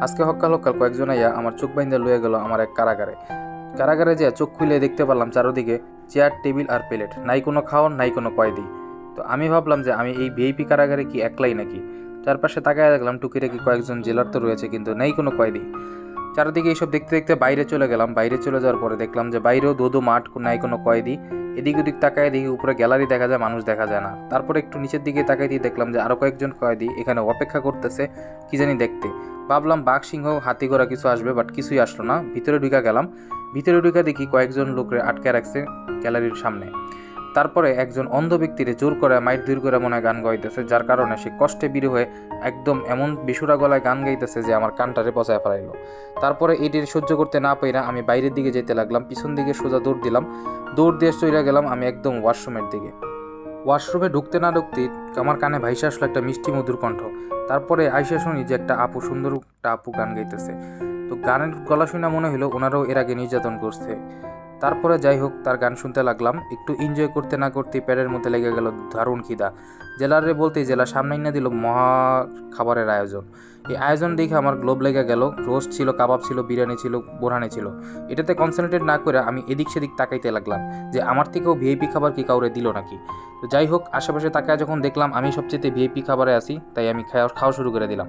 আজকে হক্কাল হক্কাল কয়েকজন আইয়া আমার চোখ বাইন্দা লইয়া গেল আমার এক কারাগারে। কারাগারে যে চোখ খুলে দেখতে পারলাম চারদিকে চেয়ার টেবিল আর প্লেট, নাই কোনো খাওয়ার নাই কোনো কয়েদি। তো আমি ভাবলাম যে আমি এই ভিআইপি কারাগারে কি একলাই নাকি। চারপাশে তাকায় দেখলাম টুকিটাকি কয়েকজন জেলার তো রয়েছে, কিন্তু নেই কোনো কয়েদি। চারিদিকে এইসব দেখতে দেখতে বাইরে চলে গেলাম। বাইরে চলে যাওয়ার পরে দেখলাম যে বাইরেও দোদো মাঠ, নাই কোনো কয়েদি। এদিক ওদিক তাকায় দেখি উপরে গ্যালারি দেখা যায়, মানুষ দেখা যায় না। তারপরে একটু নিচের দিকে তাকাই দিয়ে দেখলাম যে আরও কয়েকজন কয়েদি এখানে অপেক্ষা করতেছে কি জানি দেখতে। ভাবলাম বাঘ সিংহ হাতি ঘোড়া কিছু আসবে, বাট কিছুই আসলো না। ভিতরে ঢুকা গেলাম। ভিতরে ঢুকা দেখি কয়েকজন লোকরে আটকে রাখছে গ্যালারির সামনে। তারপরে একজন অন্ধ ব্যক্তিরে জোর করে মাইট দূর করে মনে হয় গান গাইতেছে, যার কারণে সে কষ্টে বিরু হয়ে একদম এমন বেসুরা গলায় গান গাইতেছে যে আমার কানটারে পচায় ফেলাইলো। তারপরে এটির সহ্য করতে না পেরে আমি বাইরের দিকে যেতে লাগলাম। পিছন দিকে সোজা দৌড় দিলাম। দৌড় দিয়ে চলে গেলাম আমি একদম ওয়াশরুমের দিকে। ওয়াশরুমে ঢুকতে না ঢুকতে আমার কানে ভাইসে আসলো একটা মিষ্টি মধুর কণ্ঠ। তারপরে আইসা শুনি যে একটা আপু, সুন্দর একটা আপু গান গাইতেছে। তো গানের গলা শুনে মনে হলো ওনারাও এর আগে নির্যাতন করছে। তারপরে যাই হোক, তার গান শুনতে লাগলাম। একটু এনজয় করতে না করতে প্যাডের মধ্যে লেগে গেল দারুণ খিদা। জেলারে বলতেই জেলা সামনেই না দিল মহা খাবারের আয়োজন। এই আয়োজন দেখে আমার গ্লোব লেগে গেল। রোস্ট ছিল, কাবাব ছিল, বিরিয়ানি ছিল, বোরহানি ছিল। এটাতে কনসেন্ট্রেট না করে আমি এদিক সেদিক তাকাইতে লাগলাম যে আমার থেকেও ভিআইপি খাবার কি কাউরে দিল নাকি। তো যাই হোক, আশেপাশে তাকায় যখন দেখলাম আমি সবচেয়ে ভিআইপি খাবারে আছি, তাই আমি খাওয়া শুরু করে দিলাম।